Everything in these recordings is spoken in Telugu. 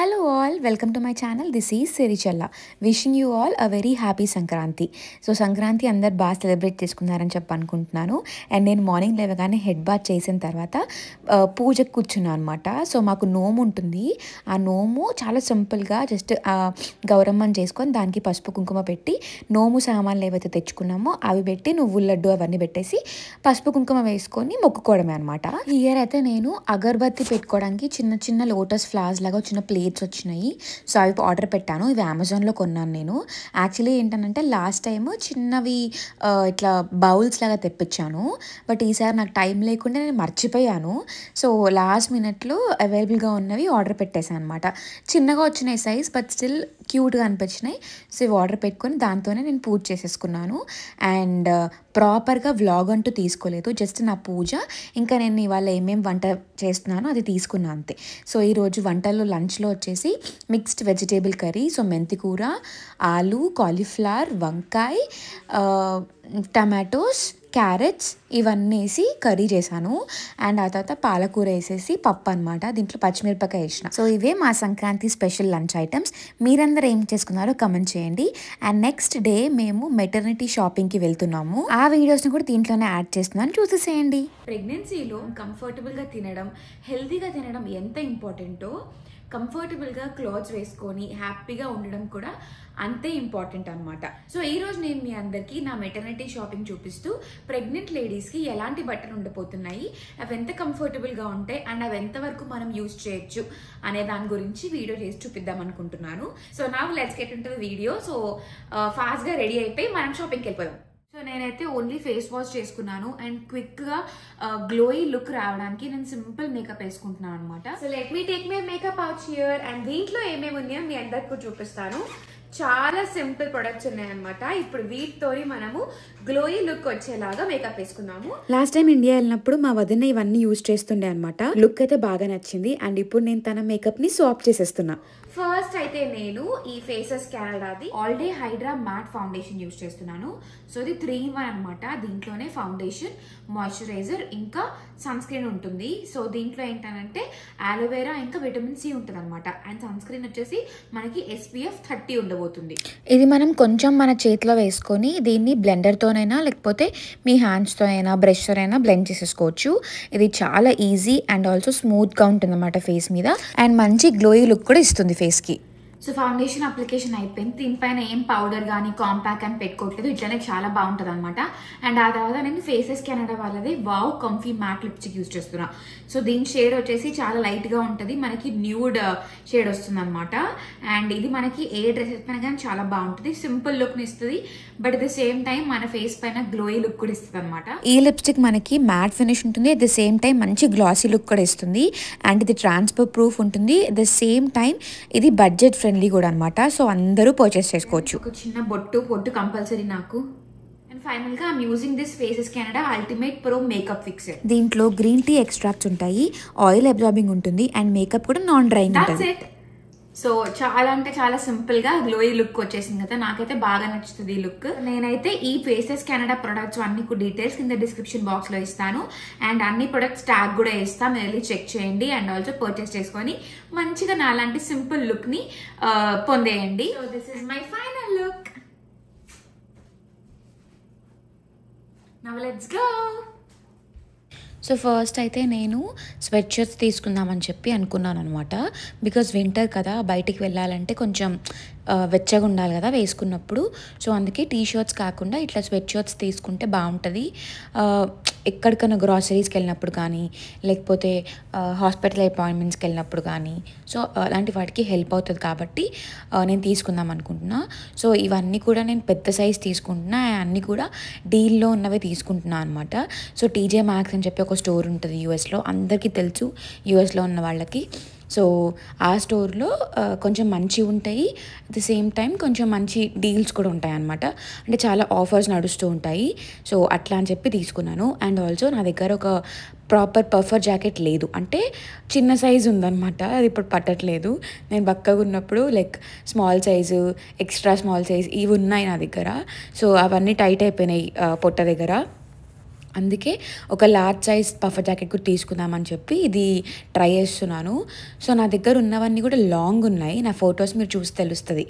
Hello all, welcome to my channel. This is Serichalla. Wishing you all a very happy Sankranti. So Sankranti అందరు బాగా సెలబ్రేట్ చేసుకున్నారని చెప్పి అనుకుంటున్నాను. అండ్ నేను మార్నింగ్ లేవగానే హెడ్ బాత్ చేసిన తర్వాత పూజకు కూర్చున్నాను అనమాట. సో మాకు నోము ఉంటుంది. ఆ నోము చాలా సింపుల్గా జస్ట్ గౌరమ్మని చేసుకొని దానికి పసుపు కుంకుమ పెట్టి నోము సామాన్లు ఏవైతే తెచ్చుకున్నామో అవి పెట్టి నువ్వుల లడ్డు అవన్నీ పెట్టేసి పసుపు కుంకుమ వేసుకొని మొక్కుకోవడమే అనమాట. ఈ ఇయర్ అయితే నేను అగరబత్తి పెట్టుకోవడానికి చిన్న చిన్న లోటస్ ఫ్లవర్స్ లాగా చిన్న ప్లేట్స్ వచ్చినాయి. సో అవి ఆర్డర్ పెట్టాను. ఇవి అమెజాన్లో కొన్నాను నేను. యాక్చువల్లీ ఏంటంటే లాస్ట్ టైం చిన్నవి ఇట్లా బౌల్స్ లాగా తెప్పించాను. బట్ ఈసారి నాకు టైం లేకుండా నేను మర్చిపోయాను. సో లాస్ట్ మినిట్లో అవైలబుల్గా ఉన్నవి ఆర్డర్ పెట్టేశాను అనమాట. చిన్నగా వచ్చినాయి సైజ్, బట్ స్టిల్ క్యూట్గా అనిపించినాయి. సో ఇవి ఆర్డర్ పెట్టుకొని దాంతోనే నేను పూజ చేసేసుకున్నాను. అండ్ ప్రాపర్గా వ్లాగ్ అంటూ తీసుకోలేదు, జస్ట్ నా పూజ. ఇంకా నేను ఇవాళ ఏమేమి వంట చేస్తున్నానో అది తీసుకున్నాను అంతే. సో ఈరోజు వంటల్లో లంచ్లో వచ్చేసి మిక్స్డ్ వెజిటేబుల్ కర్రీ. సో మెంతికూర, ఆలు, కాలీఫ్లవర్, వంకాయ, టమాటోస్, క్యారెట్స్ ఇవన్నీ వేసి కర్రీ చేశాను. అండ్ ఆ తర్వాత పాలకూర వేసేసి పప్పు అనమాట. దీంట్లో పచ్చిమిరపకాయ వేసిన. సో ఇవే మా సంక్రాంతి స్పెషల్ లంచ్ ఐటమ్స్. మీరందరూ ఏం చేసుకున్నారో కమెంట్ చేయండి. అండ్ నెక్స్ట్ డే మేము మెటర్నిటీ షాపింగ్కి వెళ్తున్నాము. ఆ వీడియోస్ని కూడా దీంట్లోనే యాడ్ చేస్తున్నాను, చూసేసేయండి. ప్రెగ్నెన్సీలో కంఫర్టబుల్గా తినడం, హెల్తీగా తినడం ఎంత ఇంపార్టెంటో, కంఫర్టబుల్గా క్లాత్స్ వేసుకొని హ్యాపీగా ఉండడం కూడా అంతే ఇంపార్టెంట్ అనమాట. సో ఈరోజు నేను మీ అందరికీ నా మెటర్నిటీ షాపింగ్ చూపిస్తూ ప్రెగ్నెంట్ లేడీస్కి ఎలాంటి బట్టలు ఉండబోతున్నాయి, అవి ఎంత కంఫర్టబుల్గా ఉంటాయి అండ్ అవి ఎంతవరకు మనం యూజ్ చేయొచ్చు అనే దాని గురించి వీడియో చేసి చూపిద్దాం అనుకుంటున్నాను. So now let's get into the video. So ఫాస్ట్గా రెడీ అయిపోయి మనం షాపింగ్కి వెళ్ళిపోదాం. సో నేనైతే ఓన్లీ ఫేస్ వాష్ చేసుకున్నాను అండ్ క్విక్గా గ్లోయి లుక్ రావడానికి నేను సింపుల్ మేకప్ వేసుకుంటున్నాను అనమాట. So let me take my makeup out here. And దీంట్లో ఏమేమి ఉన్నాయో మీ అందరికీ చూపిస్తాను. చాలా సింపుల్ ప్రొడక్ట్స్ ఉన్నాయన్నమాట. ఇప్పుడు వీటితోని మనము గ్లోయి లుక్ వచ్చేలాగా మేకప్ వేసుకున్నాము. లాస్ట్ టైం ఇండియా వెళ్ళినప్పుడు మా వదిన ఇవన్నీ యూజ్ చేస్తుండే అనమాట. లుక్ అయితే బాగా నచ్చింది. అండ్ ఇప్పుడు నేను తన మేకప్ ని స్వాప్ చేసేస్తున్నా. ఫస్ట్ అయితే నేను ఈ ఫేసెస్ కెనడాది all day hydra matte foundation use చేస్తున్నాను. సో ఇది 3-in-1 అనమాట. దీంట్లోనే ఫౌండేషన్, మాయిశ్చరైజర్ ఇంకా సన్ స్క్రీన్ ఉంటుంది. సో దీంట్లో ఏంటంటే ఆలోవేరా ఇంకా విటమిన్ సి ఉంటుంది అనమాట. అండ్ సన్ స్క్రీన్ వచ్చేసి మనకి SPF 30 ఉండబోతుంది. ఇది మనం కొంచెం మన చేతిలో వేసుకొని దీన్ని బ్లెండర్తోనైనా లేకపోతే మీ హ్యాండ్స్తో అయినా బ్రష్తో అయినా బ్లెండ్ చేసేసుకోవచ్చు. ఇది చాలా ఈజీ అండ్ ఆల్సో స్మూత్గా ఉంటుంది అనమాట ఫేస్ మీద. అండ్ మంచి గ్లోయి లుక్ కూడా ఇస్తుంది ఫేస్కి. సో ఫౌండేషన్ అప్లికేషన్ అయిపోయింది. దీనిపైన ఏం పౌడర్ కానీ కాంపాక్ట్ అని పెట్టుకోవట్లేదు, ఇట్లనే చాలా బాగుంటుంది అనమాట. అండ్ ఆ తర్వాత నేను ఫేసెస్ కెనడా వాళ్ళది wow comfy mat lipstick use చేస్తున్నా. సో దీని షేడ్ వచ్చేసి చాలా లైట్గా ఉంటుంది, మనకి న్యూడ్ షేడ్ వస్తుంది అనమాట. అండ్ ఇది మనకి ఏ డ్రెస్సెస్ పైన కానీ చాలా బాగుంటుంది, సింపుల్ లుక్ని ఇస్తుంది. But at the same time మన ఫేస్ పైన గ్లోయి లుక్ కూడా ఇస్తుంది అనమాట. ఈ లిప్స్టిక్ మనకి మ్యాట్ ఫినిష్ ఉంటుంది, అట్ ద సేమ్ టైం మంచి గ్లాసీ లుక్ కూడా ఇస్తుంది. అండ్ ఇది ట్రాన్స్ఫర్ ప్రూఫ్ ఉంటుంది, అట్ ద సేమ్ టైం ఇది బడ్జెట్ ఫ్రెండ్లీ కూడా అనమాట. సో అందరూ పర్చేస్ చేసుకోవచ్చు. ఒక చిన్న బొట్టు కంపల్సరీ నాకు. అండ్ ఫైనల్ గా I'm using this faces Canada ultimate pro makeup fixer. దీంట్లో గ్రీన్ టీ ఎక్స్ట్రాక్ట్స్ ఉంటాయి, ఆయిల్ అబ్జార్బింగ్ ఉంటుంది అండ్ మేకప్ కూడా నాన్ డ్రైయింగ్ ఉంటుంది. సో చాలా అంటే చాలా సింపుల్ గా గ్లోయి లుక్ వచ్చేసింది కదా, నాకైతే బాగా నచ్చుతుంది ఈ లుక్. నేనైతే ఈ ఫేసెస్ కెనడా ప్రొడక్ట్స్ అన్ని డీటెయిల్స్ కింద డిస్క్రిప్షన్ బాక్స్ లో ఇస్తాను. అండ్ అన్ని ప్రొడక్ట్స్ ట్యాగ్ కూడా ఇస్తాను, మీరు వెళ్ళి చెక్ చేయండి అండ్ ఆల్సో పర్చేస్ చేసుకొని మంచిగా నాలాంటి సింపుల్ లుక్ ని పొందేయండి. So this is my final look. Now let's go. So first అయితే నేను స్వెట్ షర్ట్స్ తీసుకుందామని చెప్పి అనుకున్నాను అనమాట. బికాజ్ వింటర్ కదా, బయటికి వెళ్ళాలంటే కొంచెం వెచ్చగా ఉండాలి కదా వేసుకున్నప్పుడు. సో అందుకే టీ షర్ట్స్ కాకుండా ఇట్లా స్వెట్ షర్ట్స్ తీసుకుంటే బాగుంటుంది. ఎక్కడికైనా గ్రాసరీస్కి వెళ్ళినప్పుడు కానీ లేకపోతే హాస్పిటల్ అపాయింట్మెంట్స్కి వెళ్ళినప్పుడు కానీ సో అలాంటి వాటికి హెల్ప్ అవుతుంది కాబట్టి నేను తీసుకుందాం అనుకుంటున్నా. సో ఇవన్నీ కూడా నేను పెద్ద సైజ్ తీసుకుంటున్నా, అన్నీ కూడా డీల్లో ఉన్నవే తీసుకుంటున్నా అనమాట. సో TJ Maxx అని చెప్పి ఒక స్టోర్ ఉంటుంది యూఎస్లో, అందరికీ తెలుసు యూఎస్లో ఉన్న వాళ్ళకి. సో ఆ స్టోర్లో కొంచెం మంచి ఉంటాయి, అట్ ద సేమ్ టైం కొంచెం మంచి డీల్స్ కూడా ఉంటాయి అన్నమాట. అంటే చాలా ఆఫర్స్ నడుస్తూ ఉంటాయి. సో అట్లా అని చెప్పి తీసుకున్నాను. అండ్ ఆల్సో నా దగ్గర ఒక ప్రాపర్ పఫర్ జాకెట్ లేదు, అంటే చిన్న సైజు ఉందన్నమాట, అది ఇప్పుడు పట్టట్లేదు. నేను బక్కగా ఉన్నప్పుడు like small size, extra small size ఇవి ఉన్నాయి నా దగ్గర. సో అవన్నీ టైట్ అయిపోయినాయి పొట్ట దగ్గర. అందుకే ఒక లార్జ్ సైజ్ పఫర్ జాకెట్ కూడా తీసుకుందామని చెప్పి ఇది ట్రై చేస్తున్నాను. సో నా దగ్గర ఉన్నవన్నీ కూడా లాంగ్ ఉన్నాయి. నా ఫొటోస్ మీరు చూసి తెలుస్తుంది.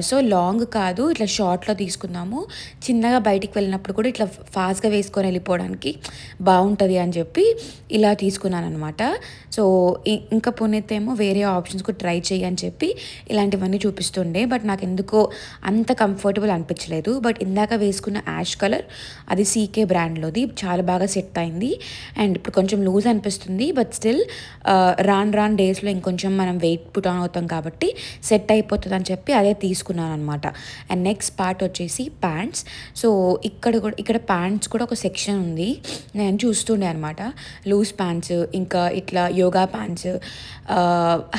సో లాంగ్ కాదు, ఇట్లా షార్ట్లో తీసుకుందాము, చిన్నగా బయటికి వెళ్ళినప్పుడు కూడా ఇట్లా ఫాస్ట్గా వేసుకొని వెళ్ళిపోవడానికి బాగుంటుంది అని చెప్పి ఇలా తీసుకున్నాను అనమాట. సో ఇంకా పునీతేమో వేరే ఆప్షన్స్ కూడా ట్రై చేయి అని చెప్పి ఇలాంటివన్నీ చూపిస్తుండే. బట్ నాకు ఎందుకో అంత కంఫర్టబుల్ అనిపించలేదు. బట్ ఇందాక వేసుకున్న యాష్ కలర్ అది సీకే బ్రాండ్లోది, చాలా బాగా సెట్ అయింది. అండ్ ఇప్పుడు కొంచెం లూజ్ అనిపిస్తుంది, బట్ స్టిల్ రాన్ డేస్లో ఇంకొంచెం మనం వెయిట్ పుట్ ఆన్ అవుతాం కాబట్టి సెట్ అయిపోతుంది అని చెప్పి అదే తీసుకున్నాను అనమాట. అండ్ నెక్స్ట్ పార్ట్ వచ్చేసి ప్యాంట్స్. సో ఇక్కడ ప్యాంట్స్ కూడా ఒక సెక్షన్ ఉంది, నేను చూస్తుండే అనమాట. లూజ్ ప్యాంట్స్, ఇంకా ఇట్లా యోగా ప్యాంట్స్,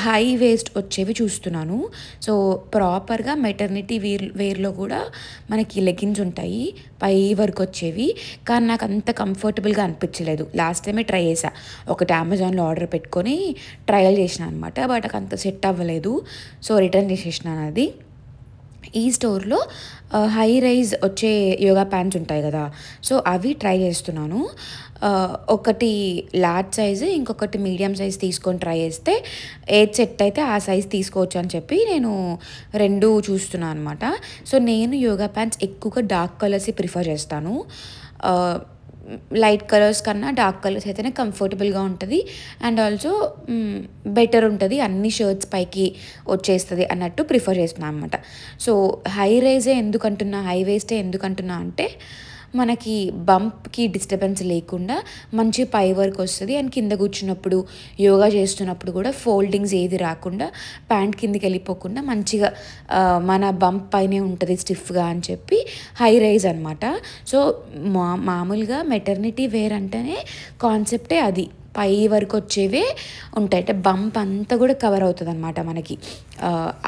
హై వేస్ట్ వచ్చేవి చూస్తున్నాను. సో ప్రాపర్గా మెటర్నిటీ వేర్లో కూడా మనకి లెగిన్స్ ఉంటాయి పై వరకు వచ్చేవి, కానీ నాకు అంత కంఫర్టబుల్గా అనిపించలేదు. లాస్ట్ టైమే ట్రై చేసా, ఒకటి అమెజాన్లో ఆర్డర్ పెట్టుకొని ట్రయల్ చేసిన అనమాట. బట్ నాకు అంత సెట్ అవ్వలేదు, సో రిటర్న్ చేసేసినాను అది. ఈ స్టోర్లో హై రైజ్ వచ్చే యోగా ప్యాంట్స్ ఉంటాయి కదా, సో అవి ట్రై చేస్తున్నాను. ఒకటి లార్జ్ సైజు, ఇంకొకటి మీడియం సైజ్ తీసుకొని ట్రై చేస్తే ఏది సెట్ అయితే ఆ సైజ్ తీసుకోవచ్చు అని చెప్పి నేను రెండు చూస్తున్నాను అనమాట. సో నేను యోగా ప్యాంట్స్ ఎక్కువగా డార్క్ కలర్స్ ప్రిఫర్ చేస్తాను. లైట్ కలర్స్ కన్నా డార్క్ కలర్స్ అయితేనే కంఫర్టబుల్గా ఉంటుంది, అండ్ ఆల్సో బెటర్ ఉంటుంది, అన్ని షర్ట్స్ పైకి వచ్చేస్తుంది అన్నట్టు ప్రిఫర్ చేస్తున్నాను అనమాట. సో హై వేస్టే ఎందుకంటున్నా అంటే మనకి బంప్కి డిస్టర్బెన్స్ లేకుండా మంచి పై వరకు వస్తుంది. అండ్ కింద కూర్చున్నప్పుడు యోగా చేస్తున్నప్పుడు కూడా ఫోల్డింగ్స్ ఏది రాకుండా, ప్యాంట్ కిందకి వెళ్ళిపోకుండా మంచిగా మన బంప్ పైనే ఉంటుంది స్టిఫ్గా అని చెప్పి హై రైజ్ అనమాట. సో మామూలుగా మెటర్నిటీ వేర్ అంటేనే కాన్సెప్టే అది, పై వరకు వచ్చేవే ఉంటాయి, అంటే బంప్ అంతా కూడా కవర్ అవుతుంది అనమాట మనకి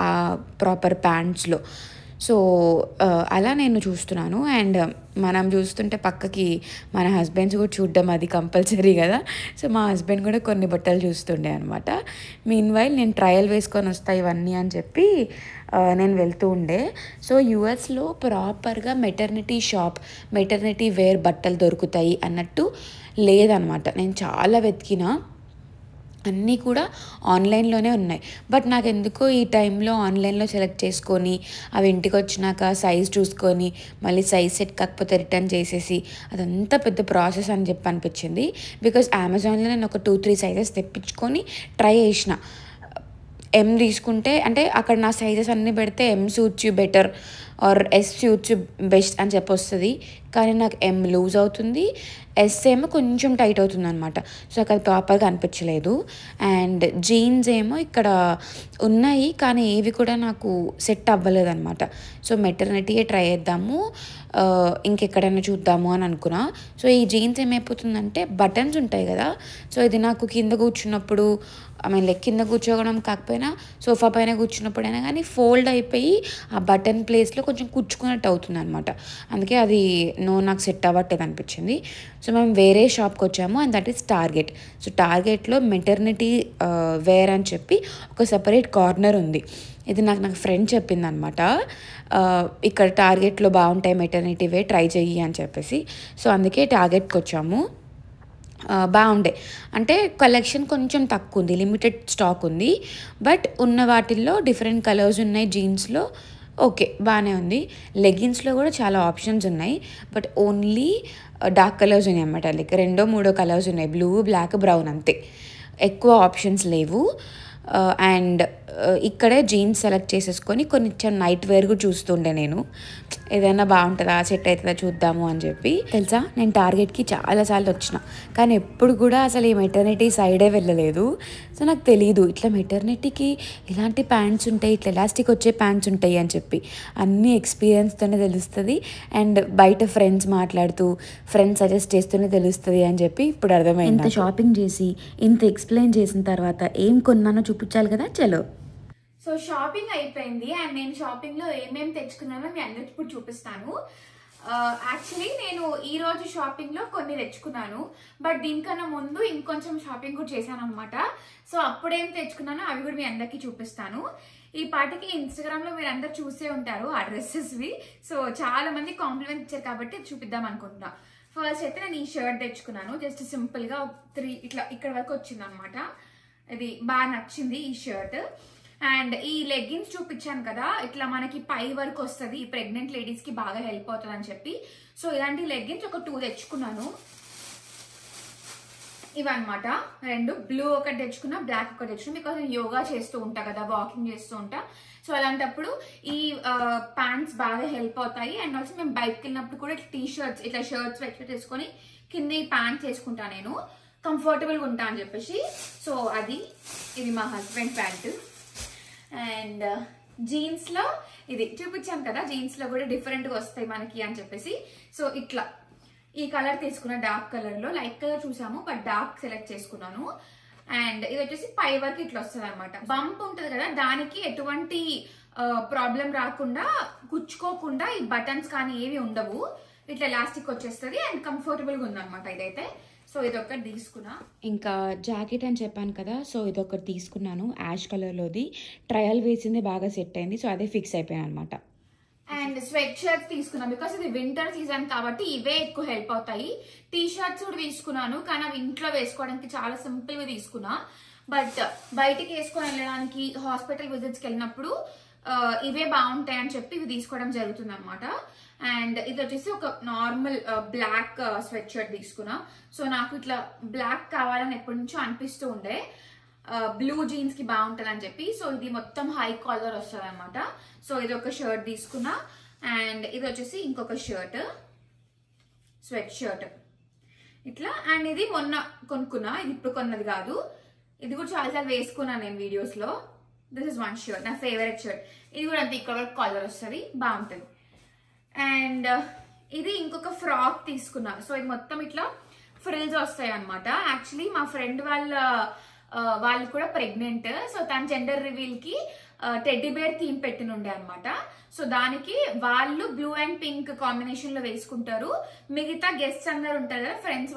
ఆ ప్రాపర్ ప్యాంట్స్లో. సో అలా నేను చూస్తున్నాను. అండ్ మనం చూస్తుంటే పక్కకి మన హస్బెండ్స్ కూడా చూడడం అది కంపల్సరీ కదా. సో మా హస్బెండ్ కూడా కొన్ని బట్టలు చూస్తుండే అనమాట. మీన్వైల్ నేను ట్రయల్ వేసుకొని వస్తాయి ఇవన్నీ అని చెప్పి నేను వెళ్తూ ఉండే. సో యూఎస్లో ప్రాపర్గా మెటర్నిటీ వేర్ బట్టలు దొరుకుతాయి అన్నట్టు లేదనమాట. నేను చాలా వెతికినా, అన్నీ కూడా ఆన్లైన్లోనే ఉన్నాయి. బట్ నాకు ఎందుకో ఈ టైంలో ఆన్లైన్లో సెలెక్ట్ చేసుకొని అవి ఇంటికి వచ్చినాక సైజ్ చూసుకొని మళ్ళీ సైజ్ సెట్ కాకపోతే రిటర్న్ చేసేసి అదంతా పెద్ద ప్రాసెస్ అని చెప్పి అనిపించింది. బికాజ్ అమెజాన్లో నేను ఒక 2-3 సైజెస్ తెప్పించుకొని ట్రై చేసిన. ఎం తీసుకుంటే అంటే అక్కడ నా సైజెస్ అన్నీ పెడితే M suits you better or S suits you best అని చెప్పి వస్తుంది, కానీ నాకు ఎం లూజ్ అవుతుంది, ఎస్ ఏమో కొంచెం టైట్ అవుతుంది అనమాట. సో నాకు అది ప్రాపర్గా అనిపించలేదు. అండ్ జీన్స్ ఏమో ఇక్కడ ఉన్నాయి, కానీ ఏవి కూడా నాకు సెట్ అవ్వలేదు అనమాట. సో మెటర్నిటీయే ట్రై చేద్దాము, ఇంకెక్కడైనా చూద్దాము అని అనుకున్నా. సో ఈ జీన్స్ ఏమైపోతుందంటే బటన్స్ ఉంటాయి కదా, సో ఇది నాకు కింద కూర్చున్నప్పుడు కింద కూర్చోవడం కాకపోయినా సోఫా పైన కూర్చున్నప్పుడైనా కానీ ఫోల్డ్ అయిపోయి ఆ బటన్ ప్లేస్లో కొంచెం కూర్చుకున్నట్టు అవుతుంది అనమాట. అందుకే అది నాకు సెట్ అవ్వట్లేదు అనిపించింది. సో మేము వేరే షాప్కి వచ్చాము, and that is Target. So టార్గెట్లో మెటర్నిటీ వేర్ అని చెప్పి ఒక సెపరేట్ కార్నర్ ఉంది. ఇది నాకు ఫ్రెండ్ చెప్పింది అనమాట, ఇక్కడ టార్గెట్లో బాగుంటాయి మెటర్నిటీ వేర్, ట్రై చెయ్యి అని చెప్పేసి. సో అందుకే టార్గెట్కి వచ్చాము. బాగుండే అంటే కలెక్షన్ కొంచెం తక్కువ ఉంది, లిమిటెడ్ స్టాక్ ఉంది, బట్ ఉన్న వాటిల్లో డిఫరెంట్ కలర్స్ ఉన్నాయి. జీన్స్లో ఓకే బాగానే ఉంది. లెగిన్స్లో కూడా చాలా ఆప్షన్స్ ఉన్నాయి, బట్ ఓన్లీ డార్క్ కలర్స్ ఉన్నాయి అన్నమాట. లైక్ 2-3 కలర్స్ ఉన్నాయి, బ్లూ, బ్లాక్, బ్రౌన్, అంతే, ఎక్కువ ఆప్షన్స్ లేవు. అండ్ ఇక్కడే జీన్స్ సెలెక్ట్ చేసేసుకొని కొంచెం నైట్ వేర్ కూడా చూస్తుండే నేను, ఏదైనా బాగుంటుందా సెట్ అవుతుందా చూద్దాము అని చెప్పి. తెలుసా నేను టార్గెట్కి చాలాసార్లు వచ్చిన, కానీ ఎప్పుడు కూడా అసలు ఈ మెటర్నిటీ సైడే వెళ్ళలేదు. సో నాకు తెలీదు ఇట్లా మెటర్నిటీకి ఇలాంటి ప్యాంట్స్ ఉంటాయి, ఇట్లా ఎలాస్టిక్ వచ్చే ప్యాంట్స్ ఉంటాయి అని చెప్పి. అన్నీ ఎక్స్పీరియన్స్తోనే తెలుస్తుంది, అండ్ బయట ఫ్రెండ్స్ మాట్లాడుతూ ఫ్రెండ్స్ సజెస్ట్ చేస్తూనే తెలుస్తుంది అని చెప్పి ఇప్పుడు అర్థమైంది. ఇంత షాపింగ్ చేసి ఇంత ఎక్స్ప్లెయిన్ చేసిన తర్వాత ఏం కొన్నానో చూపించాలి కదా. చలో, సో షాపింగ్ అయిపోయింది, అండ్ నేను షాపింగ్ లో ఏమేమి తెచ్చుకున్నానో మీ అందరికి ఇప్పుడు చూపిస్తాను. యాక్చువల్లీ నేను ఈ రోజు షాపింగ్ లో కొన్ని తెచ్చుకున్నాను, బట్ దీనికన్నా ముందు ఇంకొంచెం షాపింగ్ కూడా చేశాను అనమాట. సో అప్పుడేం తెచ్చుకున్నానో అవి కూడా మీ అందరికి చూపిస్తాను. ఈ పాటికి ఇన్స్టాగ్రామ్ లో మీరు అందరు చూసే ఉంటారు ఆ డ్రెస్సెస్ వి. సో చాలా మంది కాంప్లిమెంట్ ఇచ్చారు కాబట్టి చూపిద్దాం అనుకుంటున్నా. ఫస్ట్ అయితే నేను ఈ షర్ట్ తెచ్చుకున్నాను. జస్ట్ సింపుల్ గా 3 ఇట్లా ఇక్కడ వరకు వచ్చింది అనమాట. ఇది బాగా నచ్చింది ఈ షర్ట్. అండ్ ఈ లెగ్గిన్స్ చూపించాను కదా, ఇట్లా మనకి పై వరకు వస్తుంది. ఈ ప్రెగ్నెంట్ లేడీస్ కి బాగా హెల్ప్ అవుతుంది అని చెప్పి సో ఇలాంటి లెగ్గిన్స్ ఒక 2 తెచ్చుకున్నాను. ఇవన్నమాట 2. బ్లూ ఒకటి తెచ్చుకున్నా, బ్లాక్ ఒకటి తెచ్చుకున్నా. బికాస్ నేను యోగా చేస్తూ ఉంటా కదా, వాకింగ్ చేస్తూ ఉంటా. సో అలాంటప్పుడు ఈ ప్యాంట్స్ బాగా హెల్ప్ అవుతాయి. అండ్ ఆల్సో మేము బయటకు వెళ్ళినప్పుడు కూడా టీ షర్ట్స్ ఇట్లా షర్ట్స్ వేసుకొని కింద ఈ ప్యాంట్స్ వేసుకుంటా, నేను కంఫర్టబుల్గా ఉంటా అని చెప్పేసి. సో ఇది మా హస్బెండ్ ప్యాంటు. అండ్ జీన్స్ లో ఇది చూపించాను కదా, జీన్స్ లో కూడా డిఫరెంట్ గా వస్తాయి మనకి అని చెప్పేసి. సో ఇట్లా ఈ కలర్ తీసుకున్న, డార్క్ కలర్ లో, లైట్ కలర్ చూసాము బట్ డార్క్ సెలెక్ట్ చేసుకున్నాను. అండ్ ఇది వచ్చేసి పై వరకు ఇట్లా వస్తుంది అనమాట. బంప్ ఉంటుంది కదా, దానికి ఎటువంటి ప్రాబ్లం రాకుండా, గుచ్చుకోకుండా ఈ బటన్స్ కానీ ఏవి ఉండవు. ఇట్లా ఎలాస్టిక్ వచ్చేస్తుంది అండ్ కంఫర్టబుల్ గా ఉందన్నమాట ఇదైతే. సో ఇదొకటి తీసుకున్నా. ఇంకా జాకెట్ అని చెప్పాను కదా, సో ఇదొకటి తీసుకున్నాను యాష్ కలర్లోది. ట్రయల్ వేసింది బాగా సెట్ అయింది, సో అదే ఫిక్స్ అయిపోయాను అనమాట. అండ్ స్వెట్ షర్ట్స్ తీసుకున్నాను బికాస్ ఇది వింటర్ సీజన్ కాబట్టి ఇవే ఎక్కువ హెల్ప్ అవుతాయి. టీ షర్ట్స్ కూడా తీసుకున్నాను, కానీ అవి ఇంట్లో వేసుకోవడానికి చాలా సింపుల్ గా తీసుకున్నా. బట్ బయటికి వేసుకొని వెళ్ళడానికి, హాస్పిటల్ విజిట్స్కి వెళ్ళినప్పుడు ఇవే బాగుంటాయి అని చెప్పి ఇవి తీసుకోవడం జరుగుతుంది అనమాట. అండ్ ఇది వచ్చేసి ఒక నార్మల్ బ్లాక్ స్వెట్ షర్ట్ తీసుకున్నా. సో నాకు ఇట్లా బ్లాక్ కావాలని ఎప్పటి నుంచో అనిపిస్తూ ఉండే, బ్లూ జీన్స్ కి బాగుంటుంది అని చెప్పి. సో ఇది మొత్తం హై కాలర్ వస్తుంది అనమాట. సో ఇది ఒక షర్ట్ తీసుకున్నా. అండ్ ఇది వచ్చేసి ఇంకొక షర్ట్, స్వెట్ షర్ట్ ఇట్లా. అండ్ ఇది మొన్న కొనుక్కున్నా, ఇది ఇప్పుడు కొన్నది కాదు. ఇది కూడా చాలాసార్లు వేసుకున్నాను నేను వీడియోస్ లో. దిస్ ఇస్ 1 షర్ట్, నా ఫేవరెట్ షర్ట్. ఇది కూడా అంతే, ఇక్కడ కాలర్ వస్తుంది, బాగుంటుంది. అండ్ ఇది ఇంకొక ఫ్రాక్ తీసుకున్నా. సో ఇది మొత్తం ఇట్లా ఫ్రిల్స్ వస్తాయి అనమాట. యాక్చువల్లీ మా ఫ్రెండ్ వాళ్ళు కూడా ప్రెగ్నెంట్. సో తన జెండర్ రివీల్ కి టెడ్డీ బేర్ థీమ్ పెట్టినుండే అనమాట. సో దానికి వాళ్ళు బ్లూ అండ్ పింక్ కాంబినేషన్ లో వేసుకుంటారు. మిగతా గెస్ట్స్ అందరు ఉంటారు కదా, ఫ్రెండ్స్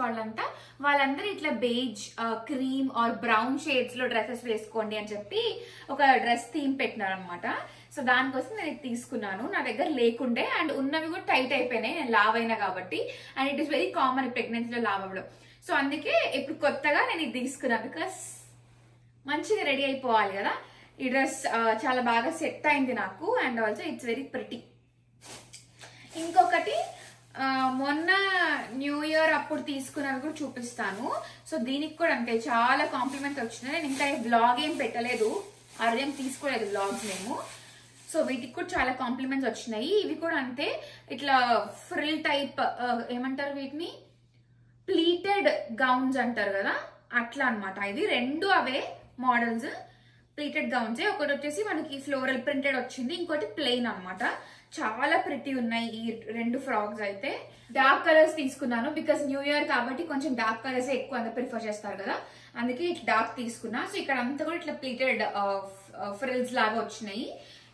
వాళ్ళందరూ ఇట్లా beige, cream or brown shades లో డ్రెస్సెస్ వేసుకోండి అని చెప్పి ఒక డ్రెస్ థీమ్ పెట్టినారు అనమాట. సో దానికోసం నేను ఇది తీసుకున్నాను. నా దగ్గర లేకుండే అండ్ ఉన్నవి కూడా టైట్ అయిపోయినాయి, నేను లావ్ అయినా కాబట్టి. And it is very common ప్రెగ్నెన్సీలో లావ్ అవ్వడం. సో అందుకే ఇప్పుడు కొత్తగా నేను ఇది తీసుకున్నాను, బికాస్ మంచిగా రెడీ అయిపోవాలి కదా. ఈ డ్రెస్ చాలా బాగా సెట్ అయింది నాకు. And also it's very pretty. ఇంకొకటి మొన్న న్యూ ఇయర్ అప్పుడు తీసుకున్నవి కూడా చూపిస్తాను. సో దీనికి కూడా అంతే చాలా కాంప్లిమెంట్స్ వచ్చినాయి. నేను ఇంకా వ్లాగ్ ఏం పెట్టలేదు, అదేం తీసుకోలేదు వ్లాగ్స్ మేము. సో వీటికి కూడా చాలా కాంప్లిమెంట్స్ వచ్చినాయి. ఇవి కూడా అంతే, ఇట్లా ఫ్రిల్ టైప్ ఏమంటారు వీటిని, ప్లీటెడ్ గౌన్స్ అంటారు కదా, అట్లా అనమాట. ఇది 2 అవే మోడల్స్, ప్లీటెడ్ గౌన్స్. ఒకటి వచ్చేసి మనకి ఫ్లోరల్ ప్రింటెడ్ వచ్చింది, ఇంకోటి ప్లెయిన్ అనమాట. చాలా ప్రిటీ ఉన్నాయి ఈ 2 ఫ్రాక్స్ అయితే. డార్క్ కలర్స్ తీసుకున్నాను బికాస్ న్యూ ఇయర్ కాబట్టి కొంచెం డార్క్ కలర్స్ ఎక్కువ అందరూ ప్రిఫర్ చేస్తారు కదా, అందుకే ఇట్లా డార్క్ తీసుకున్నా. సో ఇక్కడ అంతా కూడా ఇట్లా ప్లీటెడ్ ఫ్రిల్స్ లాగా వచ్చినాయి.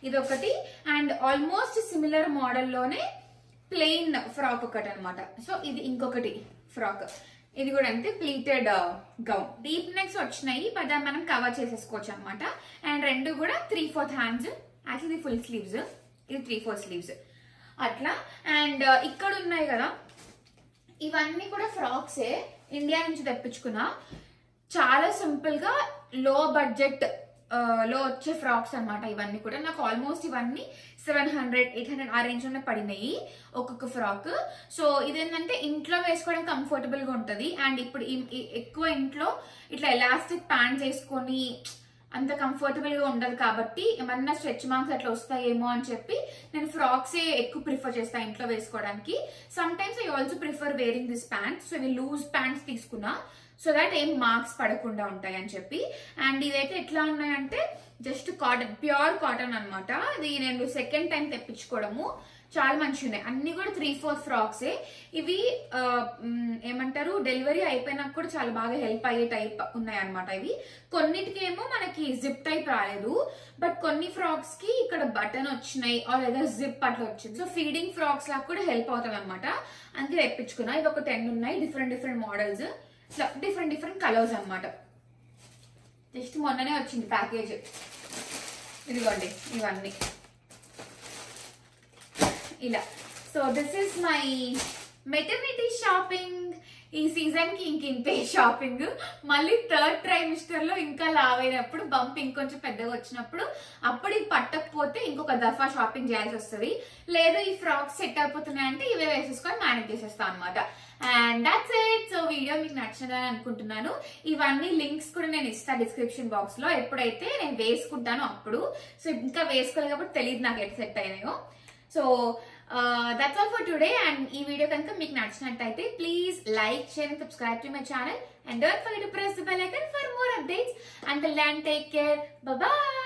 ఇది ఒకటి. అండ్ ఆల్మోస్ట్ సిమిలర్ మోడల్లోనే ప్లెయిన్ ఫ్రాక్ ఒకటి అనమాట. సో ఇది ఇంకొకటి ఫ్రాక్, ఇది కూడా అంతే ప్లీటెడ్ గౌన్. డీప్ నెక్స్ వచ్చినాయి బట్ దాన్ని మనం కవర్ చేసేసుకోవచ్చు అనమాట. అండ్ 2 కూడా 3/4 హ్యాండ్స్. యాక్చువల్లీ ఇది ఫుల్ స్లీవ్స్, ఇది 3/4 స్లీవ్స్ అట్లా. అండ్ ఇక్కడ ఉన్నాయి కదా, ఇవన్నీ కూడా ఫ్రాక్సే, ఇండియా నుంచి తెప్పించుకున్నా. చాలా సింపుల్ గా లో బడ్జెట్ లో వచ్చే ఫ్రాక్స్ అనమాట. ఇవన్నీ కూడా నాకు ఆల్మోస్ట్ ఇవన్నీ 700-800 ఆ రేంజ్ లోనే పడినాయి ఒక్కొక్క ఫ్రాక్. సో ఇదేంటంటే ఇంట్లో వేసుకోవడం కంఫర్టబుల్ గా ఉంటది. అండ్ ఇప్పుడు ఎక్కువ ఇంట్లో ఇట్లా ఎలాస్టిక్ ప్యాంట్స్ వేసుకొని అంత కంఫర్టబుల్ గా ఉండదు కాబట్టి ఏమన్నా స్ట్రెచ్ మార్క్స్ అట్లా వస్తాయేమో అని చెప్పి నేను ఫ్రాక్సే ఎక్కువ ప్రిఫర్ చేస్తాను ఇంట్లో వేసుకోవడానికి. Some times I also prefer wearing this pants. So ఇవి లూజ్ ప్యాంట్స్ తీసుకున్నా సో దాట్ ఏం మార్క్స్ పడకుండా ఉంటాయి అని చెప్పి. అండ్ ఇవైతే ఎట్లా ఉన్నాయంటే జస్ట్ కాటన్, ప్యూర్ కాటన్ అనమాట. ఇది నేను సెకండ్ టైం తెప్పించుకోవడము. చాలా మంచిగా ఉన్నాయి, అన్ని కూడా 3/4 ఫ్రాక్సే. ఇవి ఏమంటారు, డెలివరీ అయిపోయినాక కూడా చాలా బాగా హెల్ప్ అయ్యే టైప్ ఉన్నాయి అనమాట. ఇవి కొన్నిటికేమో మనకి జిప్ టైప్ రాలేదు, బట్ కొన్ని ఫ్రాక్స్ కి ఇక్కడ బటన్ వచ్చినాయి లేదా జిప్ అట్లా వచ్చింది. సో ఫీడింగ్ ఫ్రాక్స్ లాగా కూడా హెల్ప్ అవుతుంది అనమాట. అందుకే తెప్పించుకున్నా. ఇవి ఒక 10 ఉన్నాయి, డిఫరెంట్ మోడల్స్, ఇట్లా డిఫరెంట్ కలర్స్ అనమాట. జస్ట్ మొన్ననే వచ్చింది ప్యాకేజ్. ఇదిగోండి ఇవన్నీ ఇలా. So this is my maternity shopping ఈ సీజన్ కి ఇంతే షాపింగ్. మళ్ళీ థర్డ్ ట్రైమిస్టర్ లో ఇంకా లావైనప్పుడు బంప్ ఇంకొంచెం పెద్దగా వచ్చినప్పుడు అప్పుడు ఇది పట్టకపోతే ఇంకొక దఫా షాపింగ్ చేయాల్సి వస్తుంది. లేదు ఈ ఫ్రాక్స్ సెట్ అయిపోతున్నాయంటే ఇవే వేసేసుకొని మేనేజ్ చేసేస్తాం అనమాట. And that's it. So video మీకు నచ్చిందని అనుకుంటున్నాను. ఇవన్నీ లింక్స్ కూడా నేను ఇస్తాను డిస్క్రిప్షన్ బాక్స్ లో, ఎప్పుడైతే నేను వేసుకుంటానో అప్పుడు. సో ఇంకా వేసుకోలేదు కాబట్టి తెలియదు నాకు ఎట్ సెట్ అయినాయో. So that's all for today. And ఈ వీడియో కనుక మీకు నచ్చినట్టయితే please like, share and subscribe to my channel and don't forget to press the bell icon for more updates. Until then, take care. Bye bye.